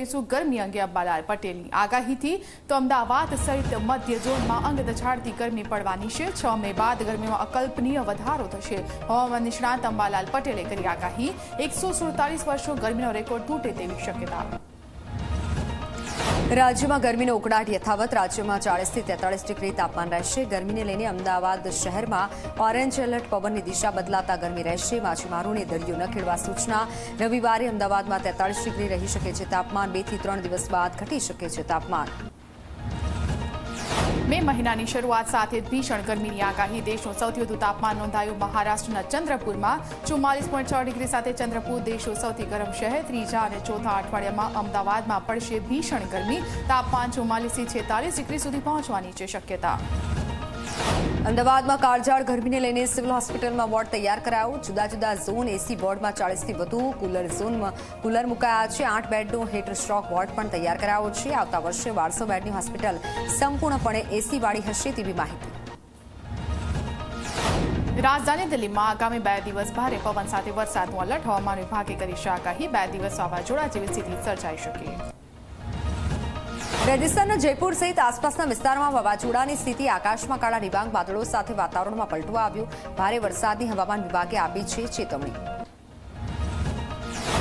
જોઈશું ગરમી અંગે અંબાલાલ પટેલની આગાહીથી તો અમદાવાદ સહિત મધ્ય ઝોનમાં અંગ દઝાડતી ગરમી પડવાની છે 6 મે બાદ ગરમીમાં અકલ્પનીય વધારો થશે હવામાન નિષ્ણાત અંબાલાલ પટેલે કરી આગાહી 147 વર્ષો ગરમીનો રેકોર્ડ તૂટે તેવી શક્યતા રાજ્યમાં ગરમીનો ઉકળાટ યથાવત રાજ્યમાં 40 થી 43 ડિગ્રી તાપમાન રહેશે ગરમીને લઈને અમદાવાદ શહેરમાં ઓરેન્જ એલર્ટ પવનની દિશા બદલાતા ગરમી રહેશે માછીમારોને દરિયો ન ખેડવા સૂચના રવિવારે અમદાવાદમાં 43 ડિગ્રી રહી શકે છે તાપમાન 2 થી 3 દિવસ બાદ ઘટી શકે છે તાપમાન મે મહિનાની શરૂઆત સાથે ભીષણ ગરમીની આગાહી દેશનું સૌથી વધુ તાપમાન નોંધાયું મહારાષ્ટ્રના ચંદ્રપુરમાં 44.6 ડિગ્રી સાથે ચંદ્રપુર દેશનું સૌથી ગરમ શહેર ત્રીજા અને ચોથા અઠવાડિયામાં અમદાવાદમાં પડશે ભીષણ ગરમી તાપમાન 44 થી 46 ડિગ્રી સુધી પહોંચવાની છે શક્યતા અમદાવાદમાં કાળઝાળ ગરમીને લઈને સિવિલ હોસ્પિટલમાં વોર્ડ તૈયાર કરાયો જુદા જુદા ઝોન એસી વોર્ડમાં 40 થી વધુ કુલર મુકાયા છે 8 બેડનો હીટ સ્ટ્રોક વોર્ડ પણ તૈયાર કરાયો છે આવતા વર્ષે 1200 બેડની હોસ્પિટલ સંપૂર્ણપણે એસી વાળી હશે તેવી માહિતી રાજધાની દિલ્હીમાં આગામી 2 દિવસ ભારે પવન સાથે વરસાદનું એલર્ટ હવામાન વિભાગે કરી છે આગાહી 2 દિવસ વાવાઝોડા જેવી સ્થિતિ સર્જાઈ શકે રાજસ્થાનના જયપુર સહિત આસપાસના વિસ્તારમાં વાવાઝોડાની સ્થિતિ આકાશમાં કાળા ડિબાંગ વાદળો સાથે વાતાવરણમાં પલટો આવ્યો ભારે વરસાદની હવામાન વિભાગે આપી છે ચેતવણી